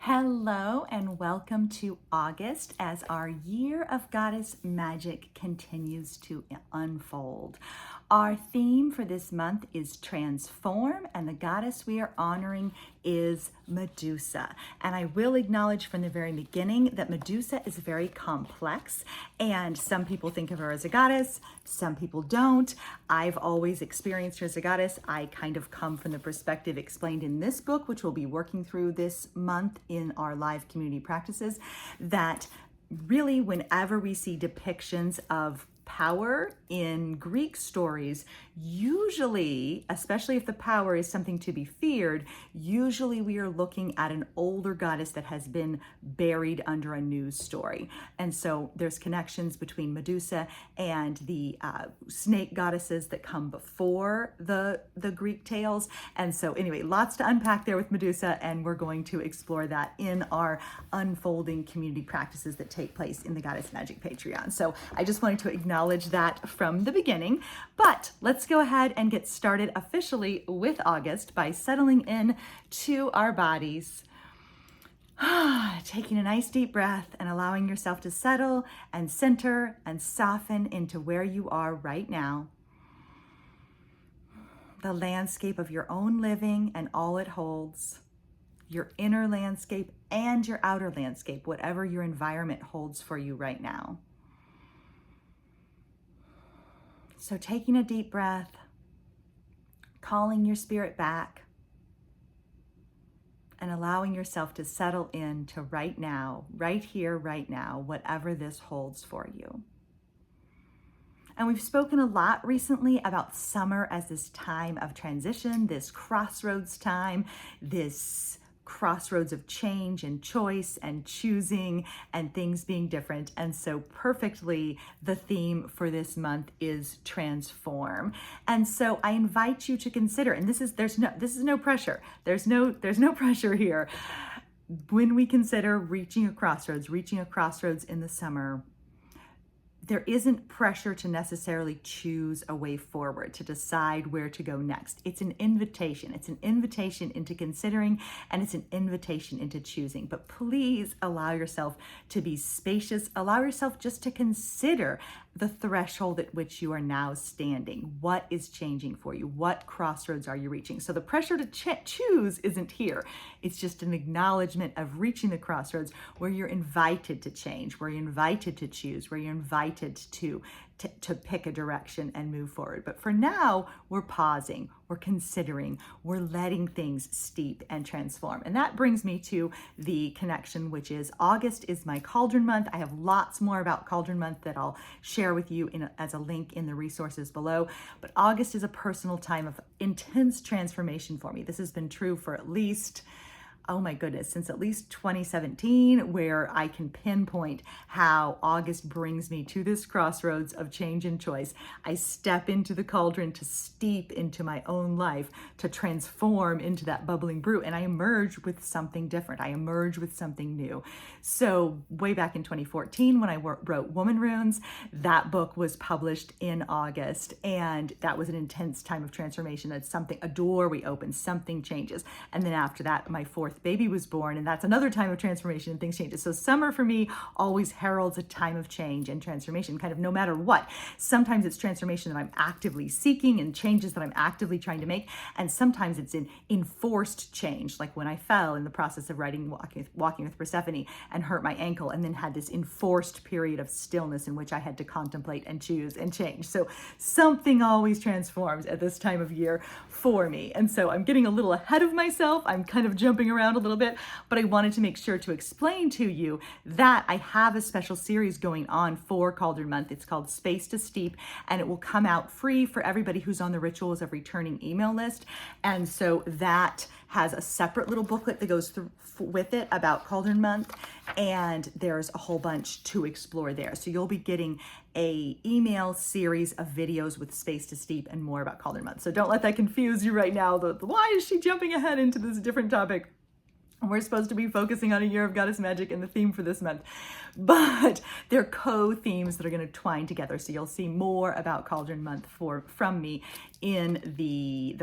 Hello and welcome to August as our year of goddess magic continues to unfold. Our theme for this month is transform, and the goddess we are honoring is Medusa. And I will acknowledge from the very beginning that Medusa is very complex, and some people think of her as a goddess, some people don't. I've always experienced her as a goddess. I kind of come from the perspective explained in this book, which we'll be working through this month in our live community practices, that really whenever we see depictions of power in Greek stories, usually, especially if the power is something to be feared, usually we are looking at an older goddess that has been buried under a news story. And so there's connections between Medusa and the snake goddesses that come before the Greek tales. And so anyway, lots to unpack there with Medusa, and we're going to explore that in our unfolding community practices that take place in the Goddess Magic Patreon. So I just wanted to acknowledge that from the beginning, but let's go ahead and get started officially with August by settling in to our bodies. Taking a nice deep breath and allowing yourself to settle and center and soften into where you are right now. The landscape of your own living and all it holds, your inner landscape and your outer landscape, whatever your environment holds for you right now. So taking a deep breath, calling your spirit back, and allowing yourself to settle into right now, right here, right now, whatever this holds for you. And we've spoken a lot recently about summer as this time of transition, this crossroads time, this crossroads of change and choice and choosing and things being different. And so perfectly the theme for this month is transform. And so I invite you to consider, and this is no pressure. There's no pressure here. When we consider reaching a crossroads in the summer, there isn't pressure to necessarily choose a way forward, to decide where to go next. It's an invitation. It's an invitation into considering, and it's an invitation into choosing. But please allow yourself to be spacious. Allow yourself just to consider the threshold at which you are now standing. What is changing for you? What crossroads are you reaching? So the pressure to choose isn't here. It's just an acknowledgement of reaching the crossroads where you're invited to change, where you're invited to choose, where you're invited to pick a direction and move forward. But for now, we're pausing, we're considering, we're letting things steep and transform. And that brings me to the connection, which is August is my Cauldron month. I have lots more about Cauldron month that I'll share with you as a link in the resources below. But August is a personal time of intense transformation for me. This has been true for at least, oh my goodness, since at least 2017, where I can pinpoint how August brings me to this crossroads of change and choice. I step into the cauldron to steep into my own life, to transform into that bubbling brew, and I emerge with something different. I emerge with something new. So way back in 2014, when I wrote Woman Runes, that book was published in August, and that was an intense time of transformation. That's something, a door we open, something changes. And then after that, my fourth baby was born, and that's another time of transformation and things changes. So summer for me always heralds a time of change and transformation, kind of no matter what. Sometimes it's transformation that I'm actively seeking and changes that I'm actively trying to make, and sometimes it's in enforced change, like when I fell in the process of writing Walking with Persephone and hurt my ankle, and then had this enforced period of stillness in which I had to contemplate and choose and change. So something always transforms at this time of year for me. And so I'm getting a little ahead of myself. I'm kind of jumping around a little bit, but I wanted to make sure to explain to you that I have a special series going on for Cauldron month. It's called Space to Steep, and it will come out free for everybody who's on the Rituals of Returning email list. And so that has a separate little booklet that goes through with it about Cauldron month, and there's a whole bunch to explore there. So you'll be getting a email series of videos with Space to Steep and more about Cauldron month. So don't let that confuse you right now. Why is she jumping ahead into this different topic? We're supposed to be focusing on a year of goddess magic and the theme for this month, but they're co-themes that are going to twine together. So you'll see more about Cauldron month from me in the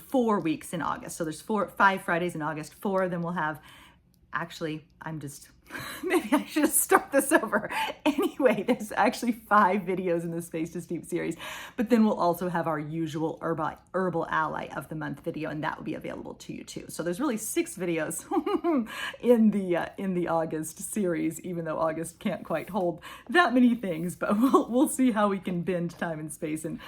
4 weeks in August. So there's 5 Fridays in August. 4 of them will have actually, maybe I should start this over. Anyway, there's actually 5 videos in the Space to Steep series, but then we'll also have our usual Herbal Ally of the Month video, and that will be available to you too. So there's really 6 videos in the August series, even though August can't quite hold that many things, but we'll see how we can bend time and space and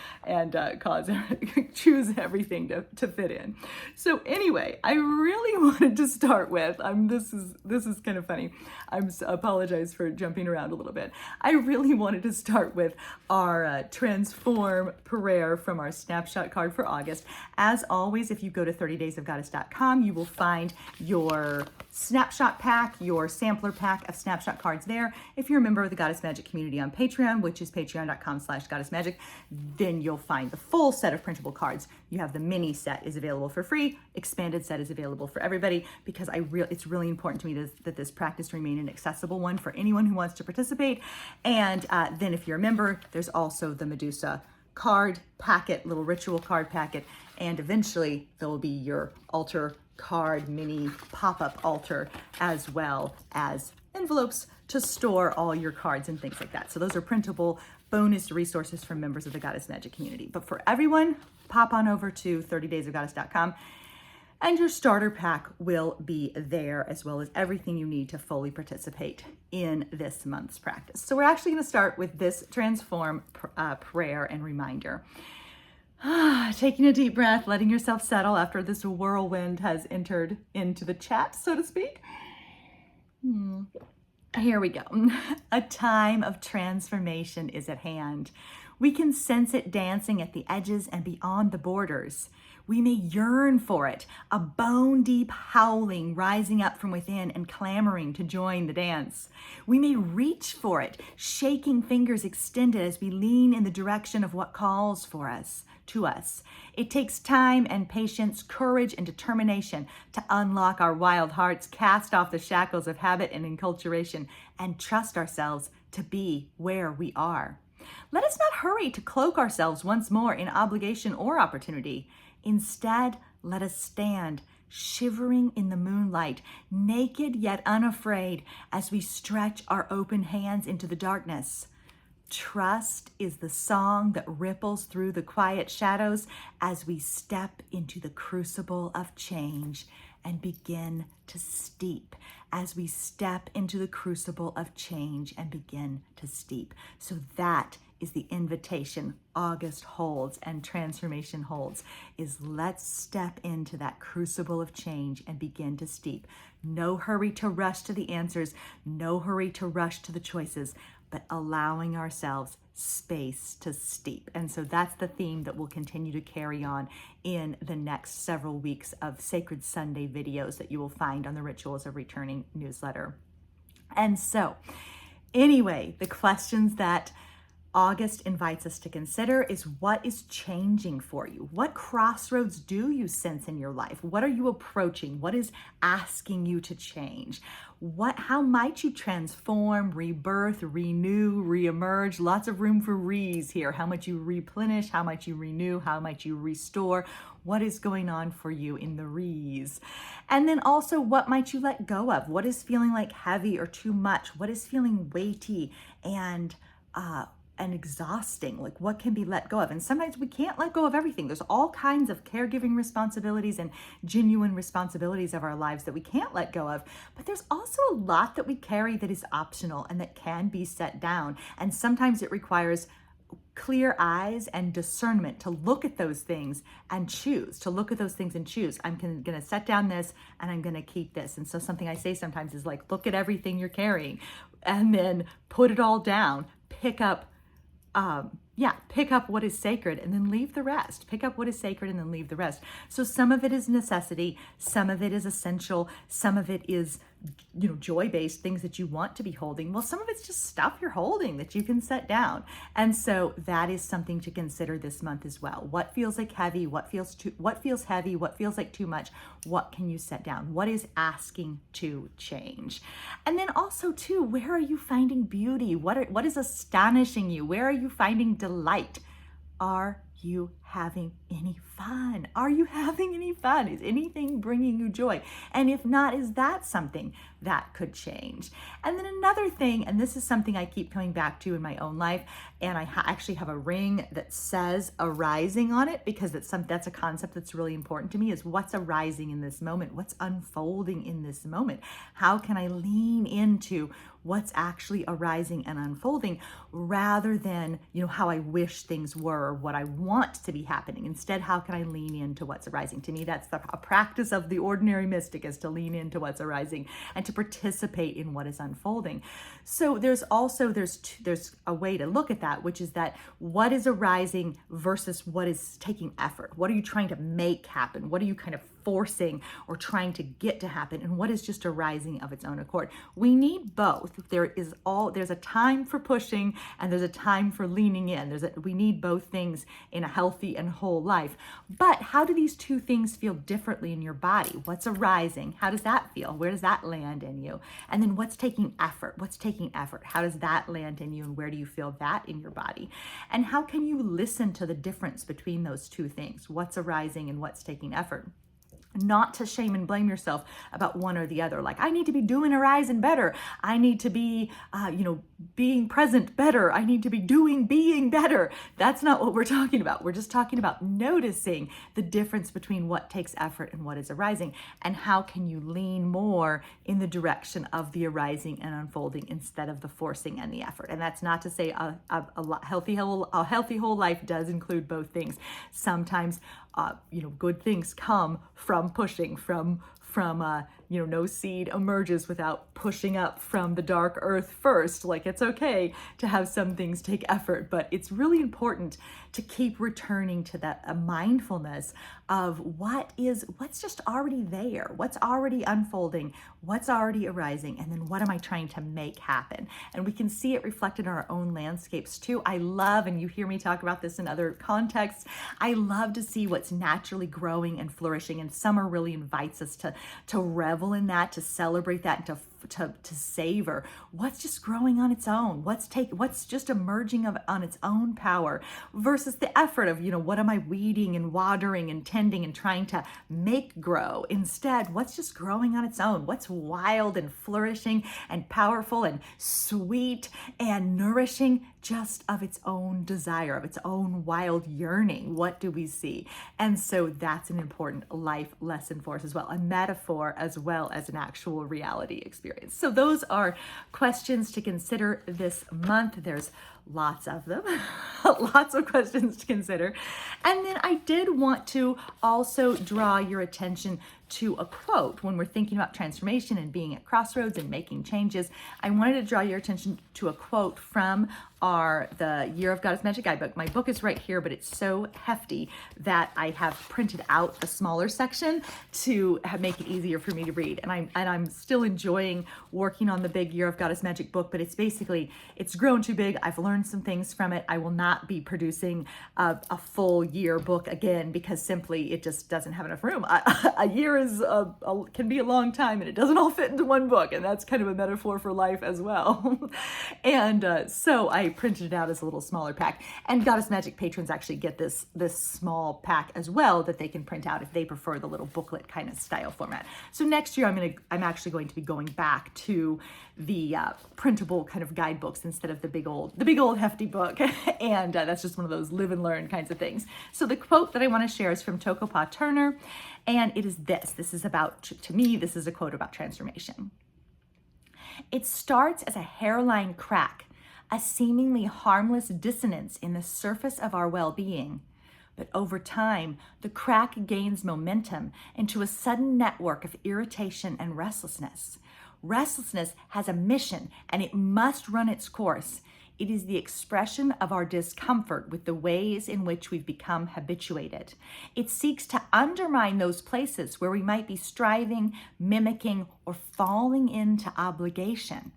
choose everything to fit in. So anyway, I really wanted to start with, this is kind of funny. I apologize for jumping around a little bit. I really wanted to start with our transform prayer from our snapshot card for August. As always, if you go to 30daysofgoddess.com, you will find your snapshot pack, your sampler pack of snapshot cards there. If you're a member of the Goddess Magic community on Patreon, which is patreon.com/goddessmagic, then you'll find the full set of printable cards. You have the mini set is available for free. Expanded set is available for everybody, because it's really important to me that this practice remain an accessible one for anyone who wants to participate. And then if you're a member, there's also the Medusa card packet, little ritual card packet, and eventually there will be your altar card mini pop-up altar, as well as envelopes to store all your cards and things like that. So those are printable bonus resources for members of the Goddess Magic community. But for everyone, pop on over to 30daysofgoddess.com and your starter pack will be there, as well as everything you need to fully participate in this month's practice. So we're actually going to start with this transform prayer and reminder. Taking a deep breath, letting yourself settle after this whirlwind has entered into the chat, so to speak. Here we go. A time of transformation is at hand. We can sense it dancing at the edges and beyond the borders. We may yearn for it, a bone-deep howling rising up from within and clamoring to join the dance. We may reach for it, shaking fingers extended as we lean in the direction of what calls to us. It takes time and patience, courage and determination to unlock our wild hearts, cast off the shackles of habit and enculturation, and trust ourselves to be where we are. Let us not hurry to cloak ourselves once more in obligation or opportunity. Instead, let us stand, shivering in the moonlight, naked yet unafraid, as we stretch our open hands into the darkness. Trust is the song that ripples through the quiet shadows as we step into the crucible of change and begin to steep. As we step into the crucible of change and begin to steep. So that is the invitation August holds and transformation holds, is let's step into that crucible of change and begin to steep. No hurry to rush to the answers, no hurry to rush to the choices, but allowing ourselves space to steep. And so that's the theme that we'll continue to carry on in the next several weeks of Sacred Sunday videos that you will find on the Rituals of Returning newsletter. And so, anyway, the questions that August invites us to consider is, what is changing for you? What crossroads do you sense in your life? What are you approaching? What is asking you to change? How might you transform, rebirth, renew, reemerge? Lots of room for re's here. How might you replenish? How might you renew? How might you restore? What is going on for you in the re's? And then also, what might you let go of? What is feeling like heavy or too much? What is feeling weighty and exhausting? Like, what can be let go of? And sometimes we can't let go of everything. There's all kinds of caregiving responsibilities and genuine responsibilities of our lives that we can't let go of. But there's also a lot that we carry that is optional and that can be set down. And sometimes it requires clear eyes and discernment to look at those things and choose, I'm going to set down this and I'm going to keep this. And so something I say sometimes is like, look at everything you're carrying and then put it all down, pick up what is sacred and then leave the rest. Pick up what is sacred and then leave the rest. So some of it is necessity, some of it is essential, some of it is, joy-based, things that you want to be holding. Well, some of it's just stuff you're holding that you can set down. And so that is something to consider this month as well. What feels like heavy? What feels heavy? What feels like too much? What can you set down? What is asking to change? And then also too, where are you finding beauty? What is astonishing you? Where are you finding delight? Are you having any fun? Are you having any fun? Is anything bringing you joy? And if not, is that something that could change? And then another thing, and this is something I keep coming back to in my own life, and I actually have a ring that says arising on it, because that's a concept that's really important to me, is what's arising in this moment? What's unfolding in this moment? How can I lean into what's actually arising and unfolding, rather than, how I wish things were or what I want to be happening? Instead, how can I lean into what's arising? To me, that's a practice of the ordinary mystic, is to lean into what's arising and to participate in what is unfolding. So there's a way to look at that, which is that what is arising versus what is taking effort. What are you trying to make happen? What are you kind of forcing or trying to get to happen, and what is just arising of its own accord? We need both. There's a time for pushing and there's a time for leaning in. We need both things in a healthy and whole life. But how do these two things feel differently in your body? What's arising? How does that feel? Where does that land in you? And then what's taking effort? What's taking effort? How does that land in you, and where do you feel that in your body? And how can you listen to the difference between those two things? What's arising and what's taking effort? Not to shame and blame yourself about one or the other. Like, I need to be doing arising better. I need to be, being present better. I need to be being better. That's not what we're talking about. We're just talking about noticing the difference between what takes effort and what is arising, and how can you lean more in the direction of the arising and unfolding instead of the forcing and the effort. And that's not to say a healthy whole life does include both things. Sometimes good things come from pushing, from no seed emerges without pushing up from the dark earth first. Like, it's okay to have some things take effort, but it's really important to keep returning to that mindfulness of what's just already there, what's already unfolding, what's already arising, and then what am I trying to make happen? And we can see it reflected in our own landscapes too. I love, and you hear me talk about this in other contexts, I love to see what's naturally growing and flourishing, and summer really invites us to revel in that, to celebrate that, and to savor what's just growing on its own, what's just emerging on its own power, versus the effort of, what am I weeding and watering and tending and trying to make grow? Instead, what's just growing on its own? What's wild and flourishing and powerful and sweet and nourishing, just of its own desire, of its own wild yearning? What do we see? And so that's an important life lesson for us as well, a metaphor as well as an actual reality experience. So those are questions to consider this month. There's lots of them, lots of questions to consider. And then I did want to also draw your attention to a quote. When we're thinking about transformation and being at crossroads and making changes, I wanted to draw your attention to a quote from the Year of Goddess Magic guidebook. My book is right here, but it's so hefty that I have printed out a smaller section to make it easier for me to read. And I'm still enjoying working on the big Year of Goddess Magic book, but it's grown too big. I've learned some things from it. I will not be producing a full year book again, because simply it just doesn't have enough room. A year can be a long time, and it doesn't all fit into one book, and that's kind of a metaphor for life as well. And so I printed it out as a little smaller pack, and Goddess Magic patrons actually get this small pack as well that they can print out if they prefer the little booklet kind of style format. So next year I'm actually going to be going back to the printable kind of guidebooks instead of the big old hefty book. And that's just one of those live and learn kinds of things. So the quote that I want to share is from Tokopah Turner, and it is this. This is about, to me, this is a quote about transformation. It starts as a hairline crack, a seemingly harmless dissonance in the surface of our well-being. But over time, the crack gains momentum into a sudden network of irritation and restlessness. Restlessness has a mission, and it must run its course. It is the expression of our discomfort with the ways in which we've become habituated. It seeks to undermine those places where we might be striving, mimicking, or falling into obligation.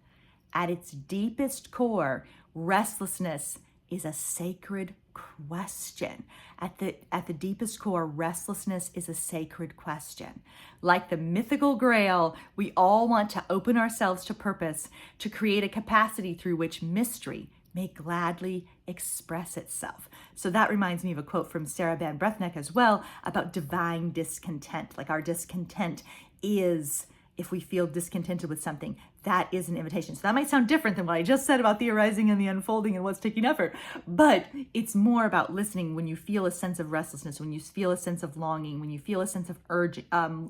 At its deepest core, restlessness is a sacred question. At the deepest core, restlessness is a sacred question. Like the mythical grail, we all want to open ourselves to purpose, to create a capacity through which mystery may gladly express itself. So that reminds me of a quote from Sarah Van Brethneck as well about divine discontent. Like our discontent is, if we feel discontented with something, that is an invitation. So that might sound different than what I just said about the arising and the unfolding and what's taking effort, but it's more about listening. When you feel a sense of restlessness, when you feel a sense of longing, when you feel a sense of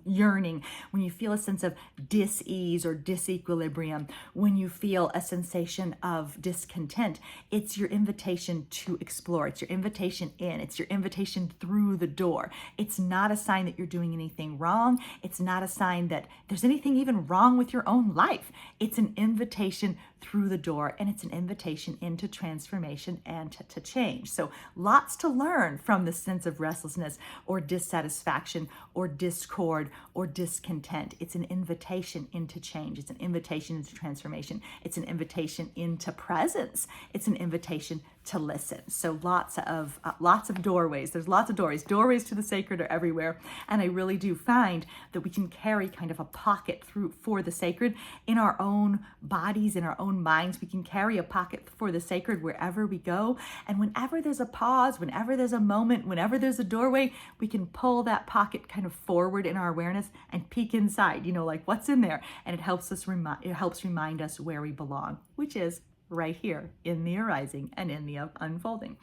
yearning, when you feel a sense of dis-ease or disequilibrium, when you feel a sensation of discontent, it's your invitation to explore. It's your invitation in. It's your invitation through the door. It's not a sign that you're doing anything wrong. It's not a sign that there's anything even wrong with your own life. It's an invitation through the door, and it's an invitation into transformation and to change. So lots to learn from the sense of restlessness or dissatisfaction or discord or discontent. It's an invitation into change. It's an invitation into transformation. It's an invitation into presence. It's an invitation to listen. So lots of doorways. There's lots of doorways. Doorways to the sacred are everywhere. And I really do find that we can carry kind of a pocket through for the sacred in our own bodies, in our own minds. We can carry a pocket for the sacred wherever we go. And whenever there's a pause, whenever there's a moment, whenever there's a doorway, we can pull that pocket kind of forward in our awareness and peek inside, like what's in there. And it helps remind us where we belong, which is right here in the arising and in the unfolding.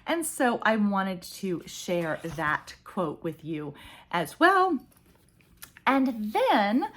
And so I wanted to share that quote with you as well. And then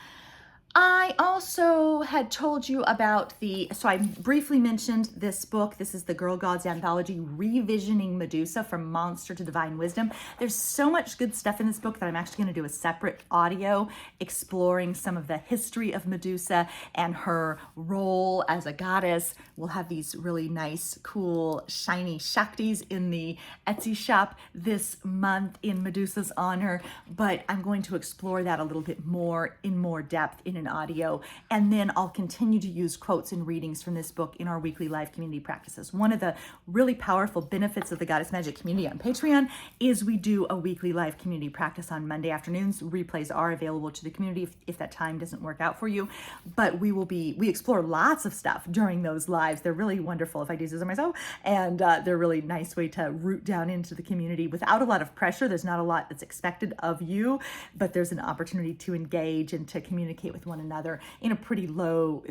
I also had told you about so I briefly mentioned this book. This is the Girl Gods Anthology, Revisioning Medusa from Monster to Divine Wisdom. There's so much good stuff in this book that I'm actually going to do a separate audio exploring some of the history of Medusa and her role as a goddess. We'll have these really nice, cool, shiny Shaktis in the Etsy shop this month in Medusa's honor, but I'm going to explore that a little bit more in more depth in an audio, and then I'll continue to use quotes and readings from this book in our weekly live community practices. One of the really powerful benefits of the Goddess Magic community on Patreon is we do a weekly live community practice on Monday afternoons. Replays are available to the community if that time doesn't work out for you, but we explore lots of stuff during those lives. They're really wonderful, if I do so myself, and they're a really nice way to root down into the community without a lot of pressure. There's not a lot that's expected of you, but there's an opportunity to engage and to communicate with one another in a pretty low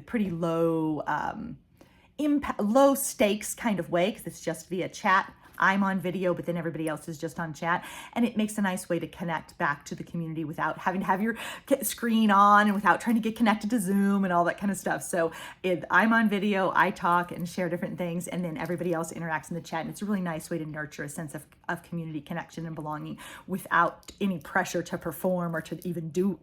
low stakes kind of way, because it's just via chat. I'm on video, but then everybody else is just on chat. And it makes a nice way to connect back to the community without having to have your screen on and without trying to get connected to Zoom and all that kind of stuff. So I'm on video, I talk and share different things, and then everybody else interacts in the chat. And it's a really nice way to nurture a sense of community connection and belonging without any pressure to perform or to even do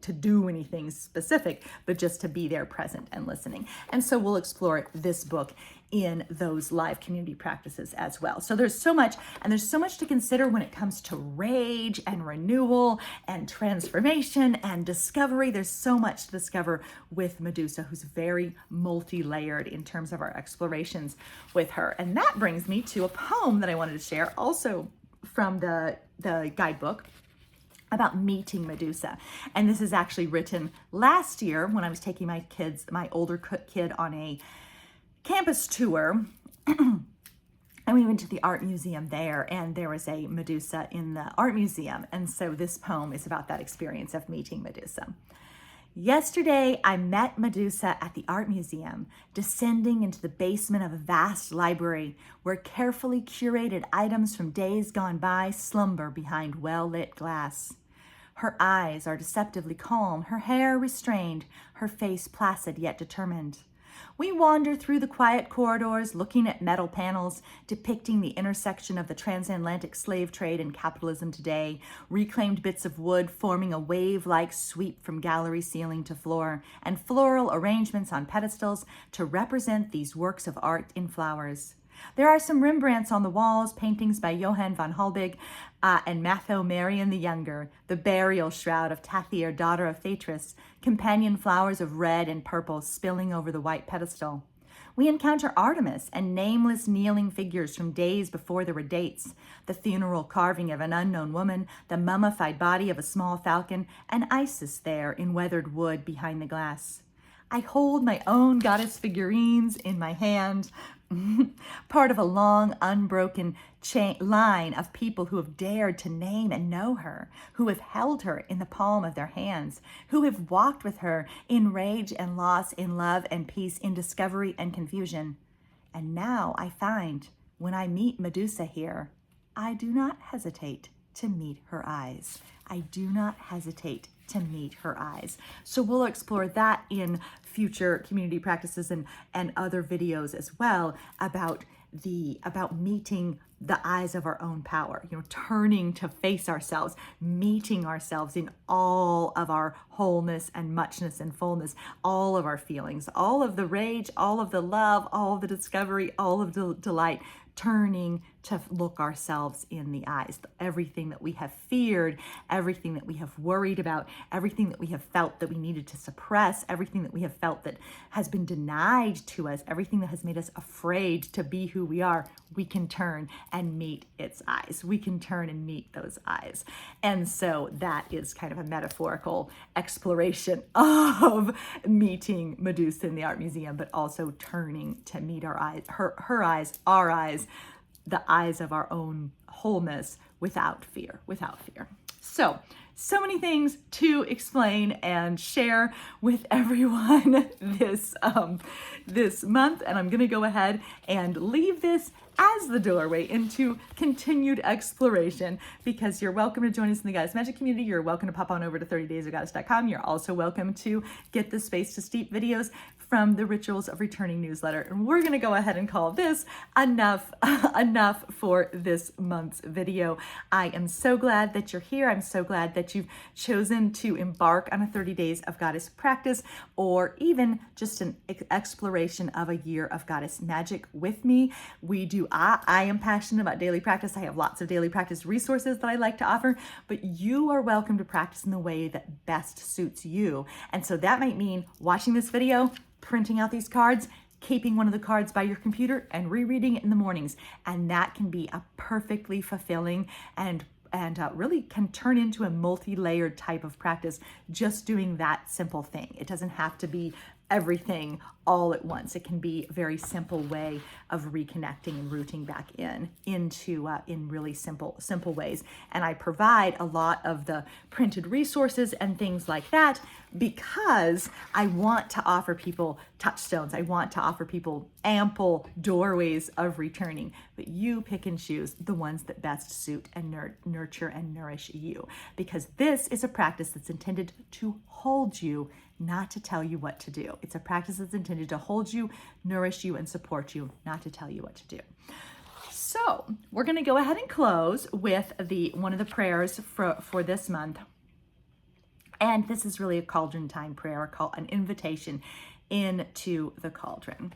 anything specific, but just to be there present and listening. And so we'll explore this book in those live community practices as well. So there's so much, and there's so much to consider when it comes to rage and renewal and transformation and discovery. There's so much to discover with Medusa, who's very multi-layered in terms of our explorations with her. And that brings me to a poem that I wanted to share, also from the guidebook, about meeting Medusa. And this is actually written last year when I was taking my older kid on a campus tour, and we went to the art museum there, and there was a Medusa in the art museum. And so this poem is about that experience of meeting Medusa. Yesterday, I met Medusa at the art museum, descending into the basement of a vast library where carefully curated items from days gone by slumber behind well-lit glass. Her eyes are deceptively calm, her hair restrained, her face placid yet determined. We wander through the quiet corridors, looking at metal panels depicting the intersection of the transatlantic slave trade and capitalism today, reclaimed bits of wood forming a wave-like sweep from gallery ceiling to floor, and floral arrangements on pedestals to represent these works of art in flowers. There are some Rembrandts on the walls, paintings by Johann von Holbein and Matho Marion the Younger, the burial shroud of Tathir, daughter of Thetis, companion flowers of red and purple spilling over the white pedestal. We encounter Artemis and nameless kneeling figures from days before there were dates, the funeral carving of an unknown woman, the mummified body of a small falcon, and Isis there in weathered wood behind the glass. I hold my own goddess figurines in my hand, part of a long, unbroken line of people who have dared to name and know her, who have held her in the palm of their hands, who have walked with her in rage and loss, in love and peace, in discovery and confusion. And now I find when I meet Medusa here, I do not hesitate to meet her eyes. I do not hesitate to meet her eyes. So we'll explore that in future community practices and other videos as well about meeting the eyes of our own power, turning to face ourselves, meeting ourselves in all of our wholeness and muchness and fullness, all of our feelings, all of the rage, all of the love, all of the discovery, all of the delight, turning to look ourselves in the eyes. Everything that we have feared, everything that we have worried about, everything that we have felt that we needed to suppress, everything that we have felt that has been denied to us, everything that has made us afraid to be who we are, we can turn and meet its eyes. We can turn and meet those eyes. And so that is kind of a metaphorical exploration of meeting Medusa in the art museum, but also turning to meet our eyes, her eyes, our eyes, the eyes of our own wholeness without fear. So many things to explain and share with everyone this month, and I'm gonna go ahead and leave this as the doorway into continued exploration, because you're welcome to join us in the Goddess Magic community. You're welcome to pop on over to 30daysofgoddess.com. You're also welcome to get the Space to Steep videos from the Rituals of Returning newsletter. And we're gonna go ahead and call this enough for this month's video. I am so glad that you're here. I'm so glad that you've chosen to embark on a 30 days of goddess practice, or even just an exploration of a year of goddess magic with me. I am passionate about daily practice. I have lots of daily practice resources that I like to offer, but you are welcome to practice in the way that best suits you. And so that might mean watching this video, printing out these cards, keeping one of the cards by your computer and rereading it in the mornings. And that can be a perfectly fulfilling and really can turn into a multi-layered type of practice, just doing that simple thing. It doesn't have to be everything all at once. It can be a very simple way of reconnecting and rooting back into really simple ways. And I provide a lot of the printed resources and things like that because I want to offer people touchstones. I want to offer people ample doorways of returning, but you pick and choose the ones that best suit and nurture and nourish you, because this is a practice that's intended to hold you, not to tell you what to do. It's a practice that's intended to hold you, nourish you, and support you, not to tell you what to do. So we're going to go ahead and close with one of the prayers for this month. And this is really a cauldron time prayer, an invitation into the cauldron.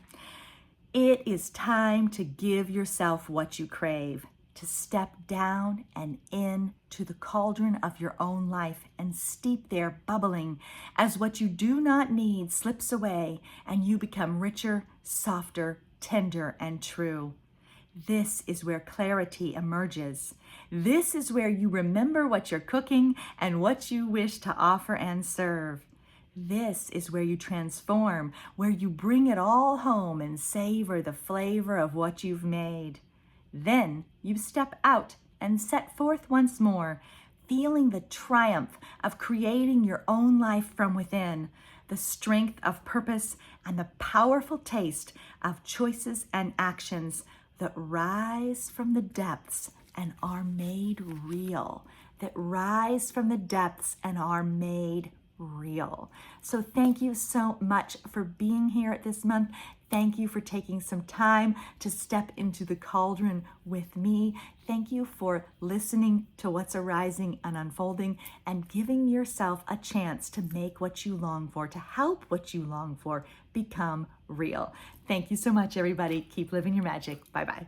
It is time to give yourself what you crave, to step down and in to the cauldron of your own life and steep there, bubbling, as what you do not need slips away and you become richer, softer, tender, and true. This is where clarity emerges. This is where you remember what you're cooking and what you wish to offer and serve. This is where you transform, where you bring it all home and savor the flavor of what you've made. Then you step out and set forth once more, feeling the triumph of creating your own life from within, the strength of purpose, and the powerful taste of choices and actions that rise from the depths and are made real, that rise from the depths and are made real. So thank you so much for being here this month. Thank you for taking some time to step into the cauldron with me. Thank you for listening to what's arising and unfolding and giving yourself a chance to make what you long for, to help what you long for become real. Thank you so much, everybody. Keep living your magic. Bye-bye.